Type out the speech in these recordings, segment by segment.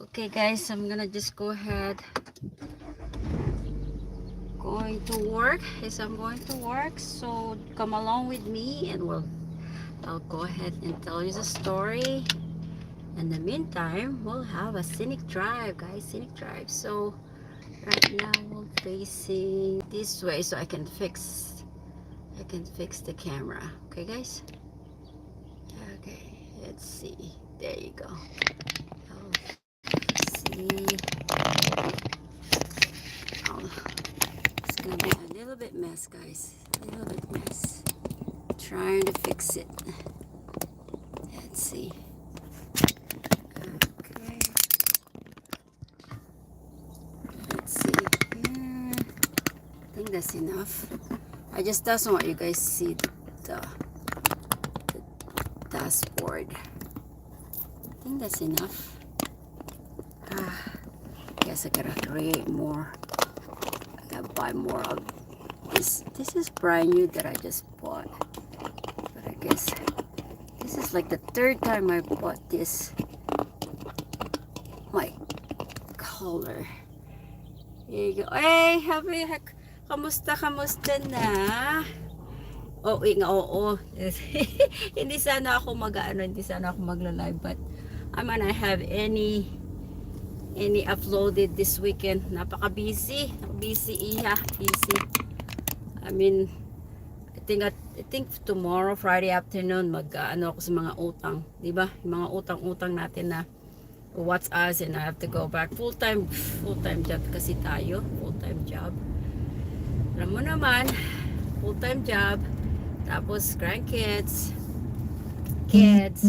Okay guys, I'm gonna just go ahead going to work. Yes, I'm going to work, so come along with me and I'll go ahead and tell you the story. In the meantime, we'll have a scenic drive, guys. Scenic drive. So right now we're facing this way so I can fix the camera. Okay guys? Okay, let's see. There you go. See, oh, it's gonna be a little bit mess, guys. A little bit mess. Trying to fix it. Let's see. Okay. Let's see. Yeah, I think that's enough. I just doesn't want you guys to see the dashboard. I think that's enough. Guess I gotta create more. I gotta buy more of this. This is brand new that I just bought. But I guess this is like the third time I bought this. My color. Here you go. Hey, happy heck. Kamusta na? Oo, oo. Hindi sana ako magla-live, but I'm gonna have any uploaded this weekend. Busy iha, busy. I mean, I think tomorrow, Friday afternoon, ano ako sa mga utang, 'di ba? Yung mga utang natin na what's us, and I have to go back full-time job kasi tayo, full-time job. Alam mo naman, full-time job, tapos grandkids, kids,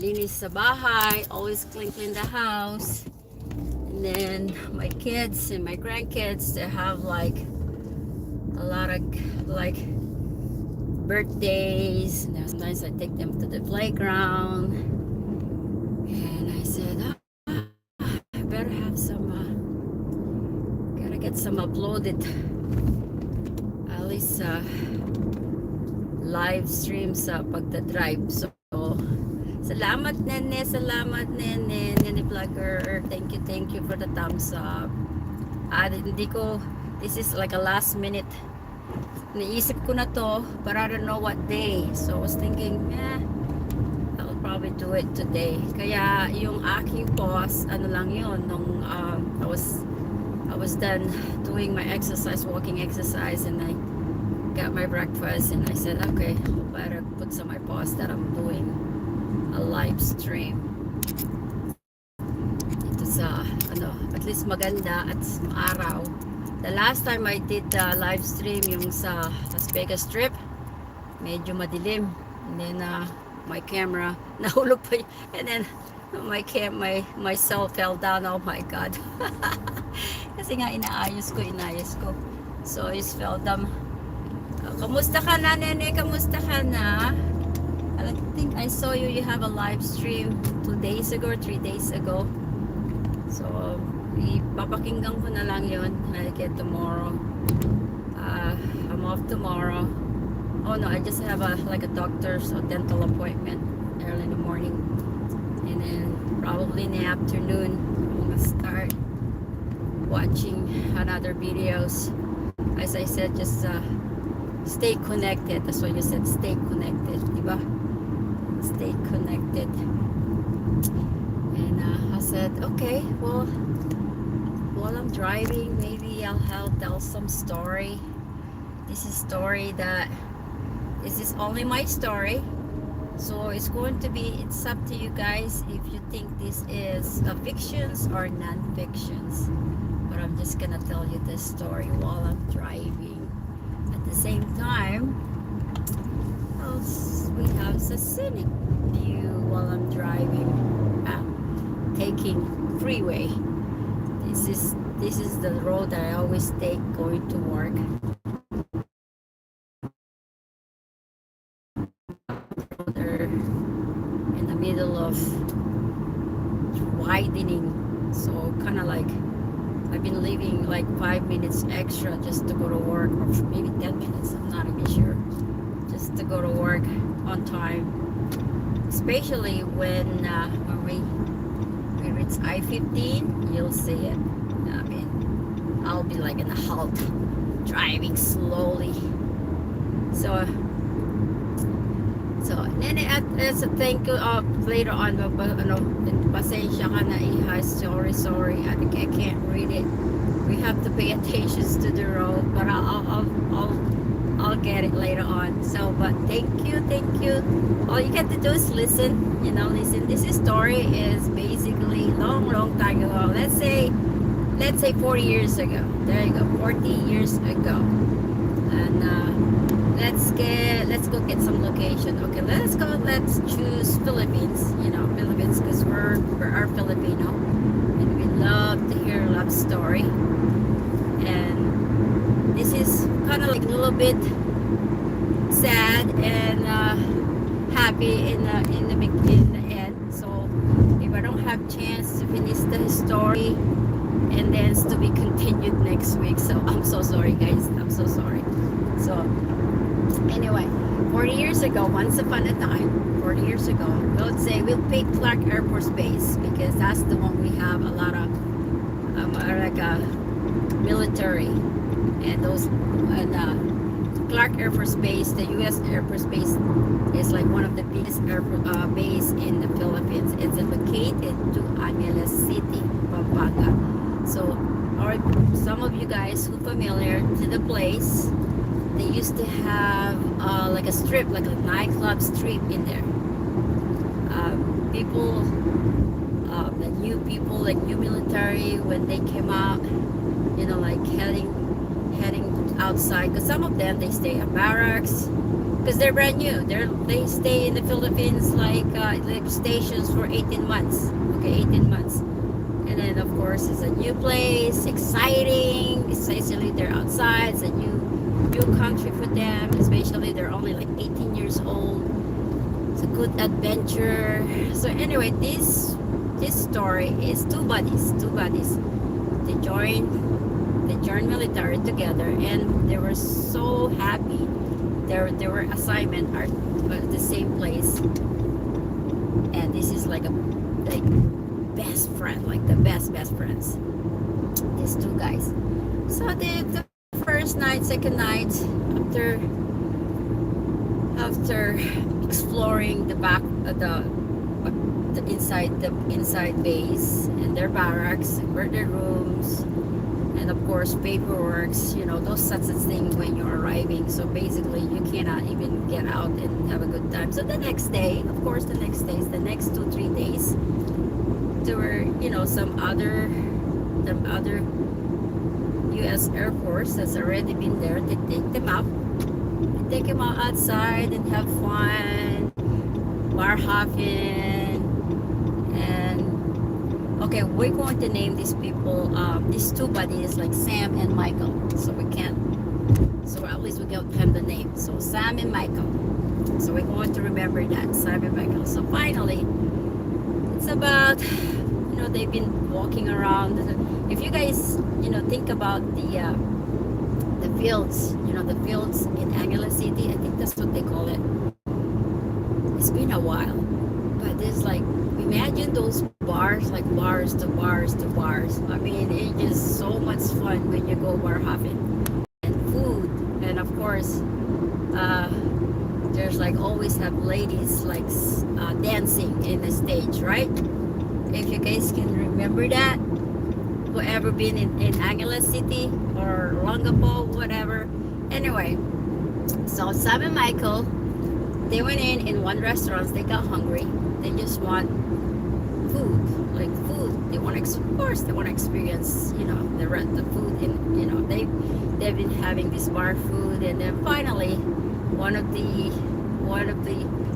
linis sa bahay, always clean the house. And then my kids and my grandkids, they have like a lot of like birthdays, and sometimes I take them to the playground, and I said, I better have some gotta get some uploaded, at least live streams sa pagdadrive. So salamat nene vlogger, thank you for the thumbs up. This is like a last minute, naisip ko na to, but I don't know what day, so I was thinking I'll probably do it today. Kaya yung aking pause, ano lang yun, nung I was done doing my walking exercise, and I got my breakfast, and I said, okay, I better put some my pause that I'm doing a live stream. Ito sa at least maganda at araw. The last time I did the live stream yung sa Las Vegas trip, medyo madilim, and then my camera nahulog pa and then my cell fell down. Oh my god. Kasi nga inaayos ko, so it fell down. Kamusta ka na, nene? Kamusta ka na? I think I saw you have a live stream 2 days ago or 3 days ago. So, ipapakinggan ko na lang yun. I get tomorrow. I'm off tomorrow. Oh no, I just have a doctor's or dental appointment early in the morning. And then probably in the afternoon, I'm gonna start watching another videos. As I said, just stay connected. That's what you said, stay connected, diba? Stay connected. And I said, okay, well, while I'm driving, maybe I'll tell some story. This is only my story, so it's up to you guys if you think this is fictions or non-fictions. But I'm just gonna tell you this story while I'm driving. At the same time, we have a scenic view while I'm driving, taking freeway. This is the road that I always take going to work. They're in the middle of widening, so kind of like I've been leaving like 5 minutes extra just to go to work, or maybe 10 minutes, I'm not even sure, just to go to work on time, especially when we it's I-15, you'll see it. I mean, I'll be like in a halt, driving slowly. So, nene, at sa thank you later on, ano, pasensya ka na iha, sorry, I can't read it. We have to pay attention to the road, but I'll get it later on. So, but thank you. All you get to do is listen, listen. This story is basically long time ago. Let's say 40 years ago. There you go, 40 years ago. And let's go get some location. Okay, let's choose Philippines. Philippines, because we're Filipino, and we love to hear a love story. And this is kind of like a little bit sad and happy in the end. So if I don't have chance to finish the story, and then it's to be continued next week. So I'm so sorry, guys. I'm so sorry. So anyway, 40 years ago, once upon a time, 40 years ago, we'll pick Clark Air Force Base because that's the one we have a lot of like military, and those Clark Air Force Base, the U.S. Air Force Base, is like one of the biggest base in the Philippines. It's located to Angeles City, Pampanga. So, some of you guys who familiar to the place, they used to have like a strip, like a nightclub strip in there. People, the new people, like new military, when they came out, like heading outside, because some of them, they stay at barracks because they're brand new. They stay in the Philippines like stations for 18 months. Okay, 18 months. And then of course it's a new place, exciting, especially they're outside. It's a new country for them, especially they're only like 18 years old. It's a good adventure. So anyway, this story is two buddies. They joined military together, and they were so happy. They were assignment at the same place, and this is like best friend, like the best friends. These two guys. So the first night, second night, after exploring the back of the inside base and their barracks, where their rooms, and of course paperworks, those such of things when you're arriving. So basically you cannot even get out and have a good time. So the next day, of course, the next 2-3 days, there were some other U.S. Air Force that's already been there. They take them out outside and have fun, bar hopping. And okay, we're going to name these people, these two buddies, like Sam and Michael. So at least we give them the name. So Sam and Michael. So we're going to remember that, Sam and Michael. So finally, it's about, they've been walking around. If you guys, think about the fields, the fields in Angeles City, I think that's what they call it. It's been a while, but there's like, imagine those bars, like bars to bars to bars. I mean, it's just so much fun when you go bar hopping. And food, and of course, there's like always have ladies like dancing in the stage, right? If you guys can remember that, whoever been in Angeles City or Longapo, whatever. Anyway, so Sam and Michael, they went in one restaurant. They got hungry. They just want food, like food. They want they want to experience, the food. And they've been having this bar food, and then finally, one of the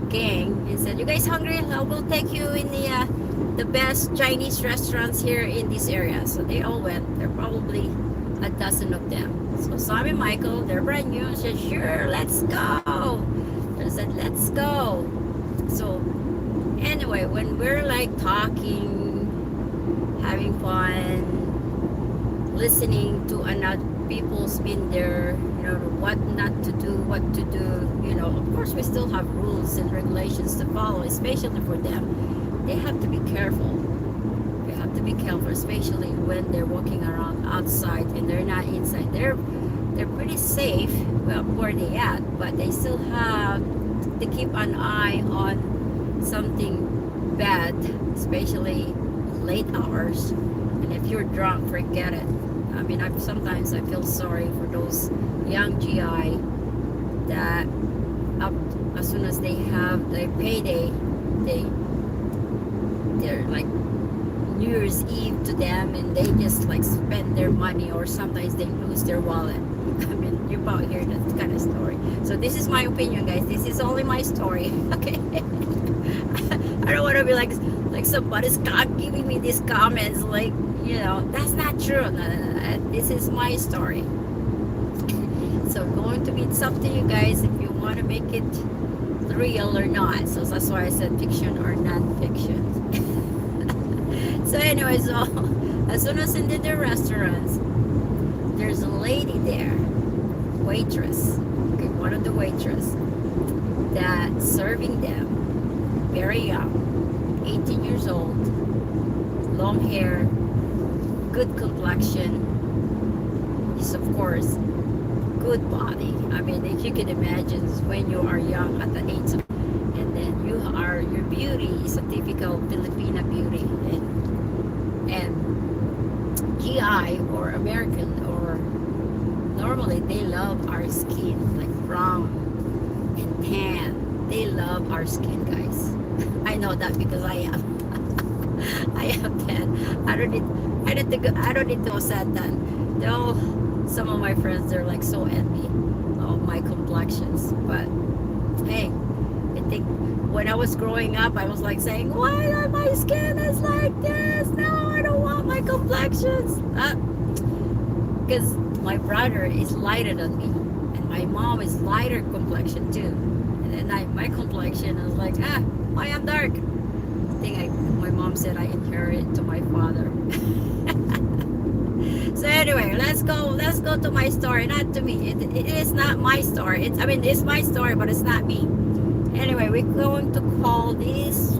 gang, he said, "You guys hungry? We'll take you in the best Chinese restaurants here in this area." So they all went. There are probably a dozen of them. So Sam and Michael, they're brand new, said, "Sure, let's go." They said, "Let's go." So anyway, when we're like talking, having fun, listening to another people's been there, what not to do, what to do, of course we still have rules and regulations to follow, especially for them. They have to be careful. to be careful, especially when they're walking around outside and they're not inside. They're pretty safe, well, where they at, but they still have to keep an eye on something bad, especially late hours. And if you're drunk, forget it. I mean, sometimes I feel sorry for those young GI that up as soon as they have their payday, they're like New Year's Eve to them, and they just like spend their money, or sometimes they lose their wallet. I mean, you about hear that kind of story. So this is my opinion, guys. This is only my story. Okay. I don't want to be like somebody's giving me these comments like, that's not true. No. This is my story. So going to be it's up to you guys if you want to make it real or not. So that's why I said fiction or non-fiction. So anyway, so as soon as into the restaurants, there's a lady there, waitress, okay, one of the waitress that serving them, very young, 18 years old, long hair, good complexion, is of course good body. I mean, if you can imagine when you are young at the age of, and then your beauty is a typical Filipina beauty, and GI or American or normally they love our skin, like brown and tan. They love our skin, guys. I know that because I am. I am tan. I don't need to set that. Though some of my friends, they're like so envy of my complexions, but hey, I think when I was growing up, I was like saying, why not my skin is like this? No, I don't want my complexions. Because my brother is lighter than me, and my mom is lighter complexion too. And then my complexion, I was like, I am dark. I think my mom said I inherited to my father. So anyway, let's go to my story. Not to me. It is not my story. It's my story, but it's not me. Anyway, we're going to call this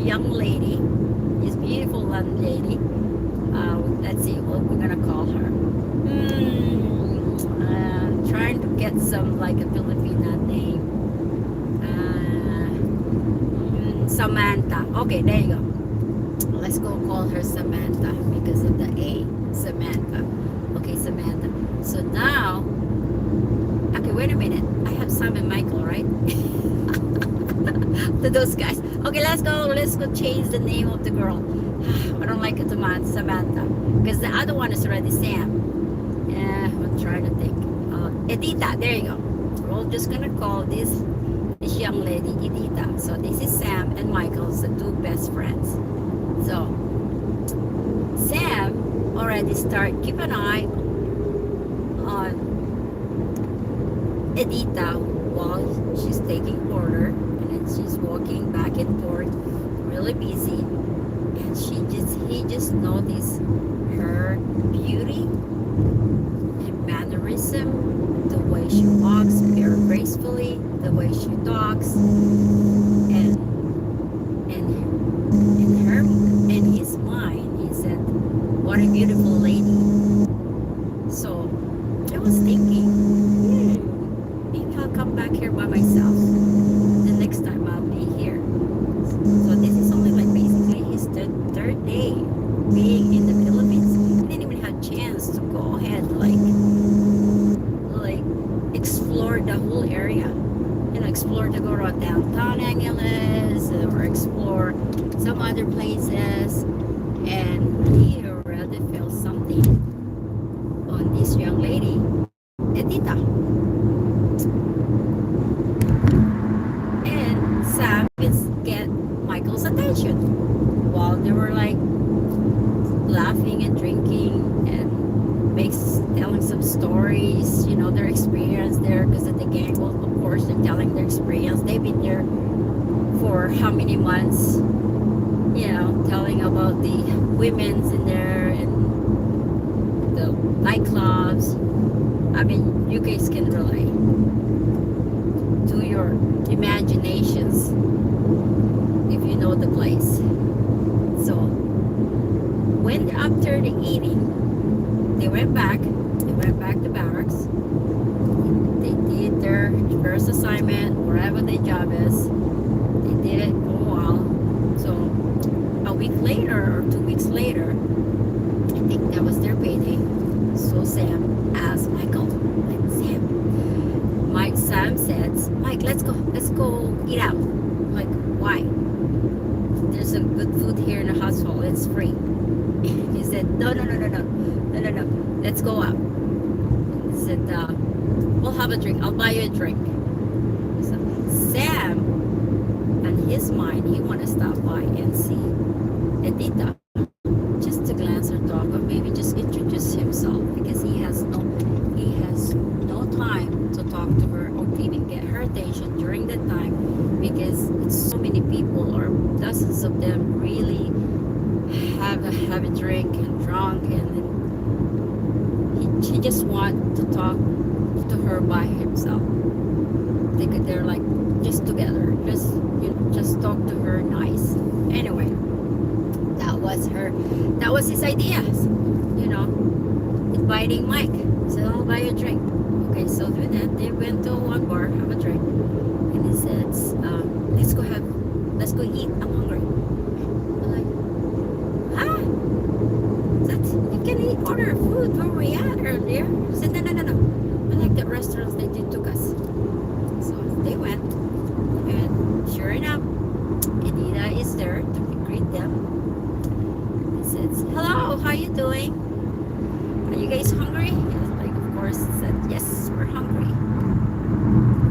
young lady, this beautiful young lady. Let's see what we're gonna call her. Trying to get some like a Filipina name. Samantha. Okay, there you go. Let's go call her Samantha because of the A. Samantha. Okay, Samantha. So now, okay, wait a minute. I have Sam and Michael, right? To those guys. Okay, let's go change the name of the girl. I don't like it, Samantha, because the other one is already Sam. Yeah, I'm trying to think. Edita, there you go. We're just gonna call this young lady Edita. So this is Sam and Michael's the two best friends. So Sam already keep an eye on Edita while she's taking order, and then she's walking back and forth, really busy, and he just noticed her beauty and mannerism, the way she walks very gracefully, the way she talks, and in his mind he said, what a beautiful lady. So I was thinking, maybe I'll come back here by myself the next time I'll be here. So this is only like basically his third day being in the Philippines. He didn't even have a chance to go ahead like explore the whole area. Explore to go around downtown Angeles or explore some other places, and he already felt something on this young lady, Edita. And Sam get Michael's attention while they were like laughing and drinking and telling some stories, their experience there because of the gang. Well, of course, they're telling their experience. They've been there for how many months, telling about the women's in there and the nightclubs. I mean, you guys can relate. Do your imaginations if you know the place. So when after the eating, they went back. They went back to barracks. They did their first assignment, wherever their job is. They did it for a while. So a week later or 2 weeks later, I think that was their payday. So Sam asked Michael, like Sam says, Mike, let's go eat out. Like, why? There's some good food here in the household. It's free. He said, no. Let's go out. He said, we'll have a drink. I'll buy you a drink. So Sam, in his mind, he want to stop by and see Edita, just to glance or talk, or maybe just introduce himself, because he has no time to talk to her or even get her attention during that time, because it's so many people or dozens of them really have a drink and drunk, and he just want to talk to her by himself. They're like just together, just talk to her nice. Anyway, that was his idea, inviting Mike. So I'll buy you a drink. Okay, so then they went to one bar, have a drink, and he says, let's go eat, I'm hungry. I'm like, you can order food where we at earlier. He said, no, I like the restaurants that you took us. So they went, and sure enough, Edita is there to greet them. He says, hello, how you doing? Are you guys hungry? Like, of course, said, yes, we're hungry.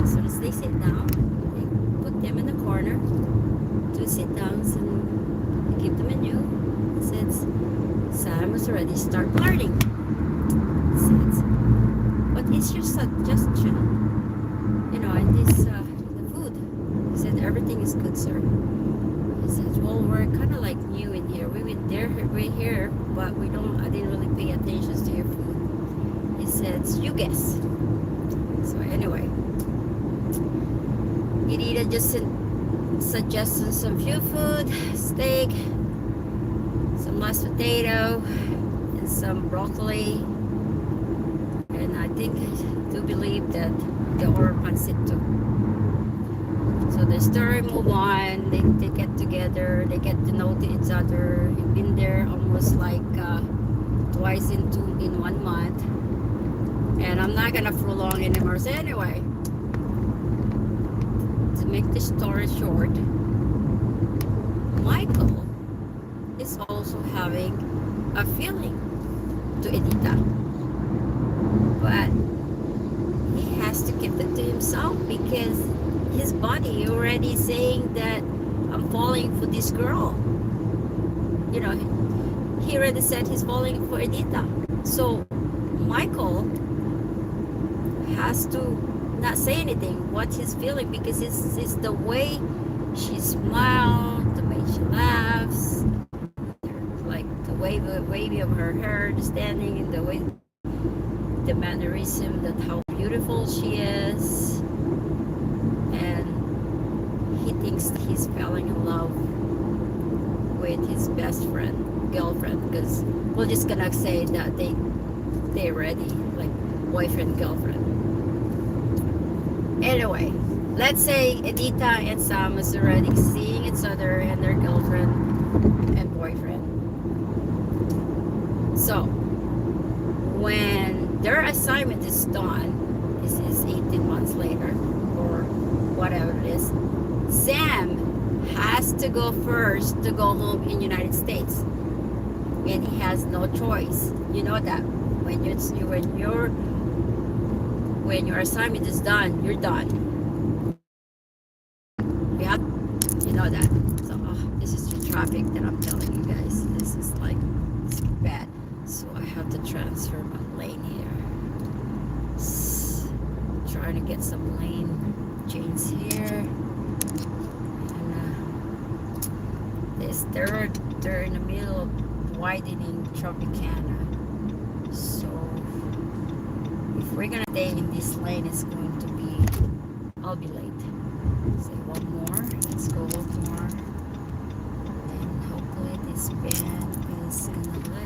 As soon as they sit down, they put them in the corner, 2 sit downs, and they give them a menu. He says, Sam was already start flirting. He says, what is your suggestion? And this the food. He said, everything is good, sir. He says, well, we're kind of like new in here. We're here, but I didn't really pay attention to your food. He says, you guess. So anyway, Edita just suggested some few food, steak, some mashed potato, and some broccoli. And I think I do believe that they order pancit too. So the story move on. They get together. They get to know each other. We've been there almost like twice in 1 month. And I'm not gonna prolong anymore. So anyway, to make the story short, Michael is also having a feeling to Edita, but he has to keep it to himself, because his body already saying that I'm falling for this girl. He already said he's falling for Edita. So Michael has to not say anything what he's feeling, because it's the way she smiles, the way she laughs, like the wavy of her hair, the standing, and the way, the mannerism, that how beautiful she is. And he thinks he's falling in love with his best friend, girlfriend, because we're just gonna say that they're ready, like boyfriend, girlfriend. Anyway, let's say Edita and Sam is already seeing each other and their girlfriend and boyfriend. So when their assignment is done, this is 18 months later or whatever it is, Sam has to go first to go home in United States, and he has no choice. You know that when your assignment is done, you're done. You know that. So this is the traffic that I'm telling you guys. This is like, it's bad. So I have to transfer my lane here. Trying to get some lane change here. And they're in the middle of widening Tropicana. So if we're gonna stay in this lane, it's going to be, I'll be late. Say one more. Let's go one more. And hopefully this van is gonna let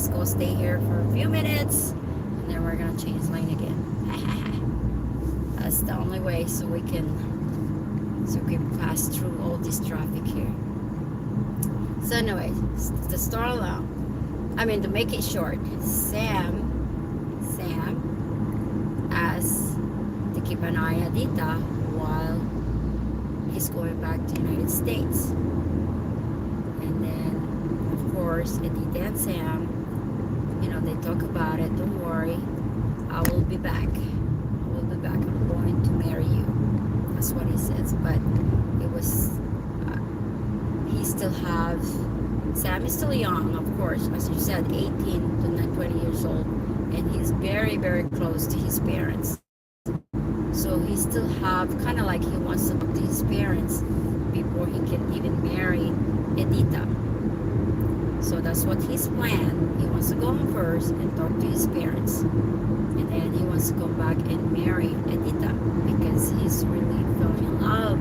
just go stay here for a few minutes, and then we're gonna change lane again. That's the only way so we can pass through all this traffic here. So anyway, to start out, to make it short, Sam asked to keep an eye on Adita while he's going back to the United States. And then, of course, Adita and Sam, they talk about it. Don't worry, I will be back. I'm going to marry you. That's what he says. But it was, Sam is still young, of course, as you said, 18 to 20 years old. And he's very, very close to his parents. So he still have, kind of like he wants to talk to his parents before he can even marry Adita. So that's what his plan. He wants to go home first and talk to his parents. And then he wants to come back and marry Adita because he's really falling in love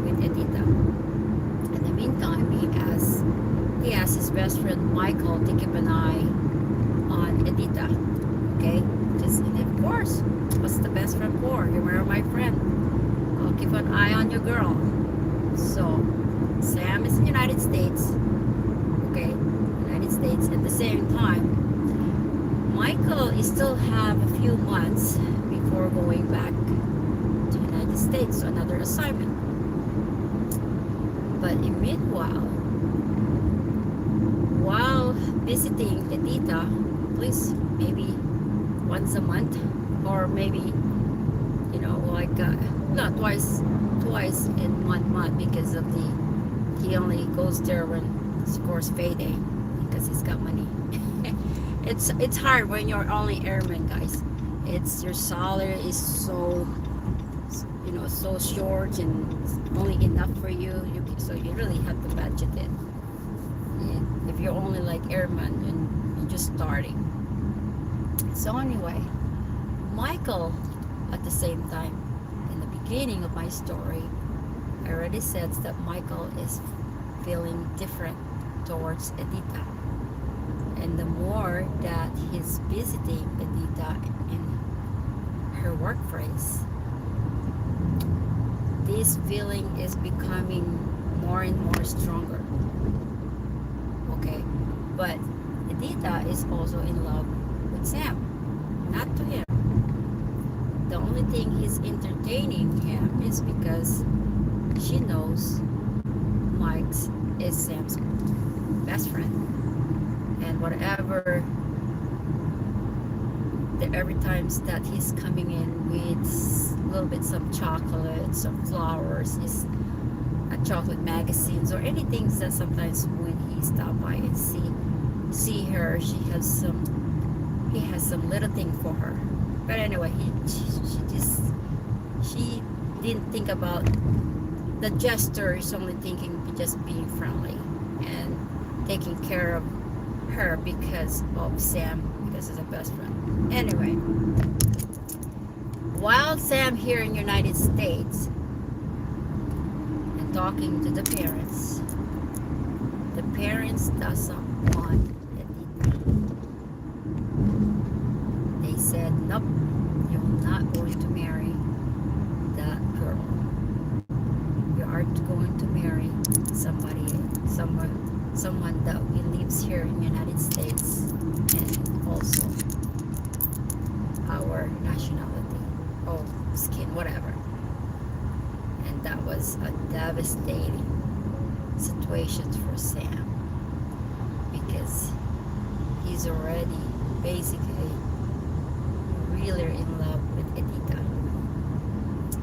with Adita. In the meantime, he asked his best friend Michael to keep an eye on Adita. Okay? And of course, what's the best friend for? You are my friend. I'll keep an eye on your girl. So, Sam is in the United States. Okay? United States. At the same time, Michael is still have a few months before going back to the United States to another assignment. But in meanwhile, while visiting Adita, please maybe once a month, or maybe not twice in 1 month, because of he only goes there when of course payday, because he's got money. It's hard when you're only airman, guys. It's your salary is so short and only enough for you, so you really have to budget it. If you're only like airman and you're just starting. So anyway, Michael, at the same time, in the beginning of my story, I already said that Michael is feeling different towards Adita. And the more that he's visiting Adita in her workplace, this feeling is becoming more and more stronger. Okay? But Adita is also in love with Sam, not to him. The only thing he's entertaining him is because she knows Mike is Sam's best friend. And whatever, every time that he's coming in with a little bit some chocolate, some flowers, is chocolate magazines or anything that sometimes when he stop by and see her, he has some little thing for her. But anyway, she didn't think about the gesture. He's only thinking just being friendly and taking care of her because of Sam, because he's a best friend. Anyway, while Sam here in the United States and talking to the parents doesn't want Adita. They said, nope, you're not going to marry that girl. You are going to marry someone that lives here in the United States and also our nationality, skin, whatever. And that was a devastating situation for Sam, because he's already basically really in love with Adita.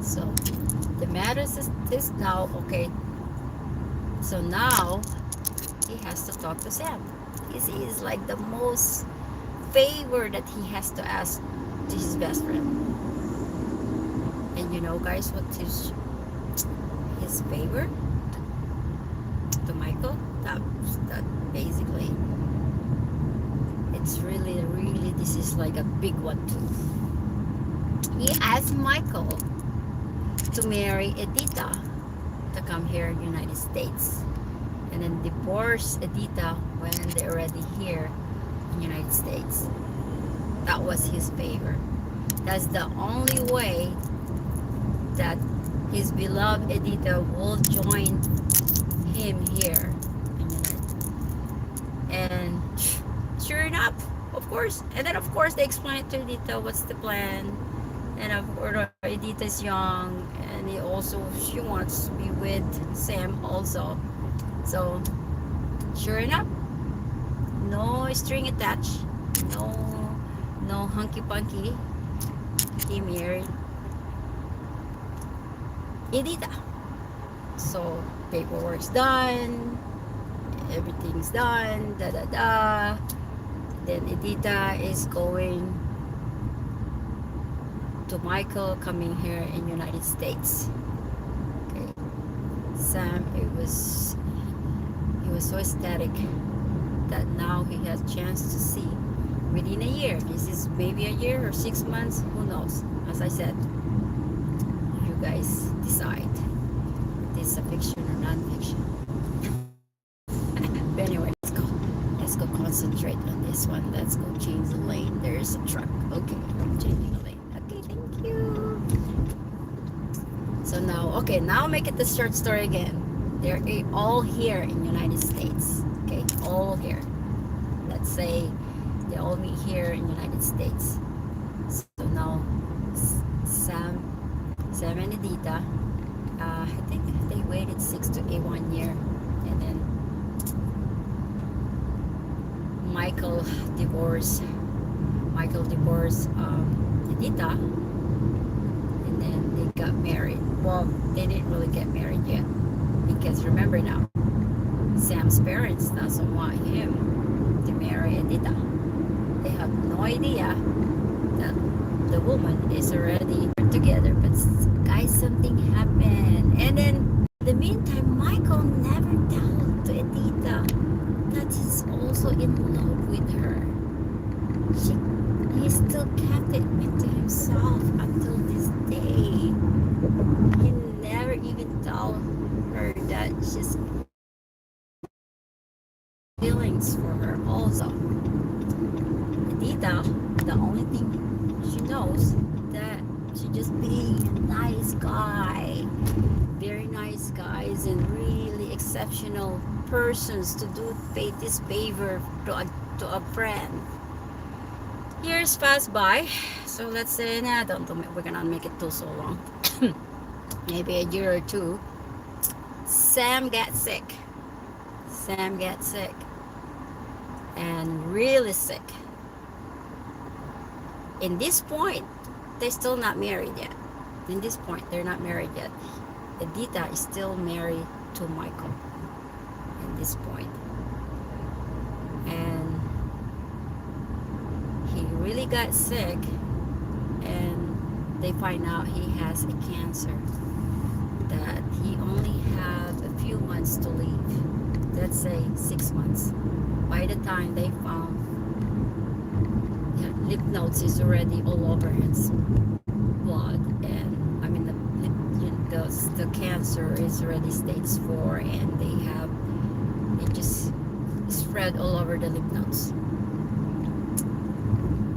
So the matter is this now, okay, so now he has to talk to Sam. This is like the most favor that he has to ask to his best friend. And guys, what is his favor to Michael? That basically, it's really this is like a big one too. He asked Michael to marry Adita, to come here in the United States, and then divorce Adita when they're already here United States. That was his favor. That's the only way that his beloved Edita will join him here. And sure enough, of course. And then of course they explain to Edita what's the plan. And of course Edita's young, and she wants to be with Sam also. So sure enough, no string attached, no hunky punky. He married Edita. So paperwork's done, everything's done, da da da. Then Edita is going to Michael coming here in United States. Okay. Sam, he was so ecstatic that now he has a chance to see within a year. This is maybe a year or 6 months, who knows? As I said, you guys decide if this is a fiction or non-fiction. But anyway, let's go concentrate on this one. Let's go change the lane. There's a truck. Okay, I'm changing the lane. Okay, thank you. So now make it the short story again. They're all here in United States. Okay, all here. Let's say they all meet here in United States. So now Sam and Edita, I think they waited 6 to 1 year, and then Michael divorced Edita, and then they got married. Well, they didn't really get married yet, because remember now, Sam's parents doesn't want him to marry Edita. They have no idea that the woman is already together. But guys, something happened, and then in the meantime, Michael never told to Edita that he's also in love with her. He still kept it to himself until this day. He never even told her that she's feelings for her also. Edita, the only thing she knows that she just being a nice guy, very nice guys, and really exceptional persons to do this favor to a friend. Years pass by, so let's say we're gonna make it too so long. Maybe a year or two. Sam gets sick, and really sick. In this point, they're still not married yet. In this point, they're not married yet. Edita is still married to Michael in this point. And he really got sick, and they find out he has a cancer, that he only had a few months to live. Let's say 6 months. By the time they found lymph nodes is already all over his blood, and I mean the cancer is already stage 4, and it just spread all over the lymph nodes,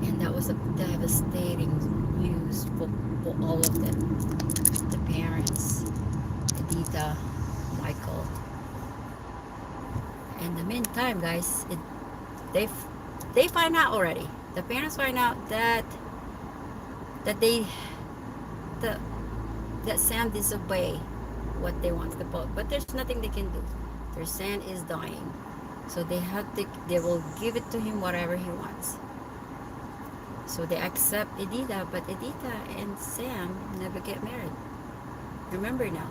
and that was a devastating news for all of them, the parents, Edita, Michael. In the meantime, guys, they find out already. The parents find out that Sam disobey what they want to vote, but there's nothing they can do. Their son is dying, so they will give it to him whatever he wants. So they accept Edita, but Edita and Sam never get married. Remember now,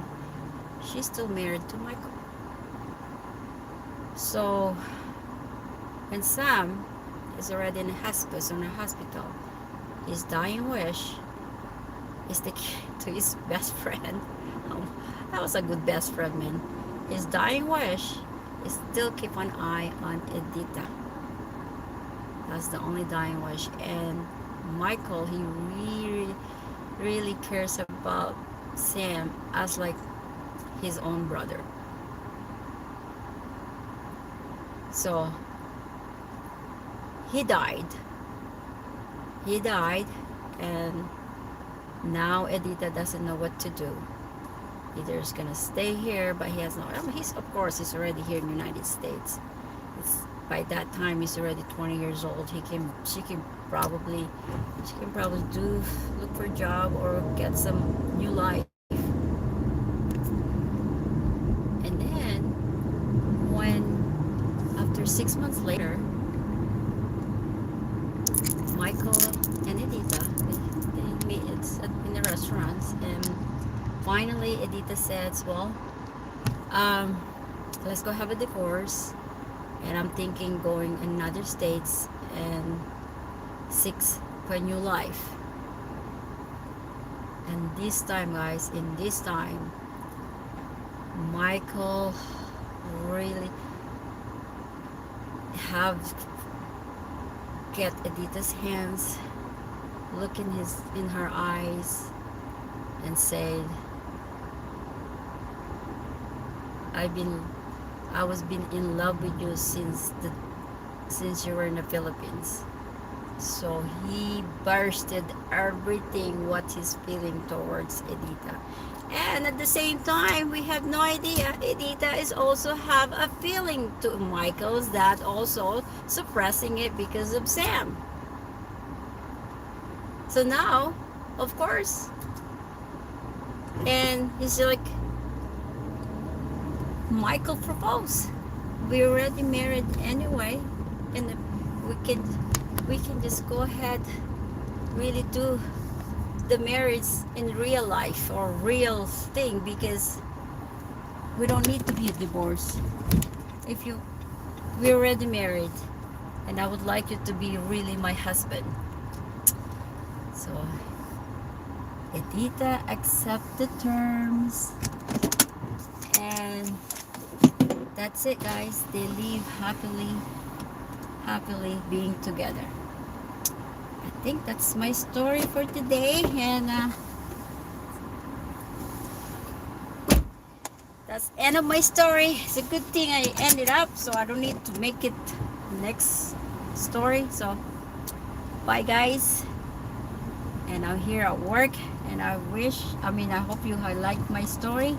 she's still married to Michael. So when Sam is already in a hospice, in a hospital, his dying wish is to his best friend. That was a good best friend, man. His dying wish is still keep an eye on Edita. That's the only dying wish. And Michael, he really, really cares about Sam as like his own brother. So he died. He died, and now Edita doesn't know what to do. Either he's gonna stay here, but he has no. I mean, he's of course he's already here in the United States. It's by that time he's already 20 years old. He can probably she can probably do look for a job or get some new life. And then when after 6 months later, Michael and Edita they meet in the restaurants, and finally Edita says, well, let's go have a divorce, and I'm thinking going in other states and seek for a new life. And this time, guys, in this time, Michael really have get Edita's hands, look in her eyes, and said, I was been in love with you since you were in the Philippines. So he bursted everything what he's feeling towards Edita. And at the same time, we have no idea Edita is also have a feeling to Michael's that also suppressing it because of Sam. So now, of course, and he's like, Michael proposed. We already married anyway, and we can just go ahead, really do the marriage in real life or real thing, because we don't need to be divorced. We're already married, and I would like you to be really my husband. So Edita accepted terms, and that's it, guys. They live happily being together. I think that's my story for today, and that's the end of my story. It's a good thing I ended up, so I don't need to make it next story. So bye, guys, and I'm here at work, and I hope you liked my story,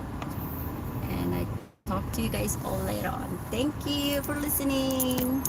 and I talk to you guys all later on. Thank you for listening.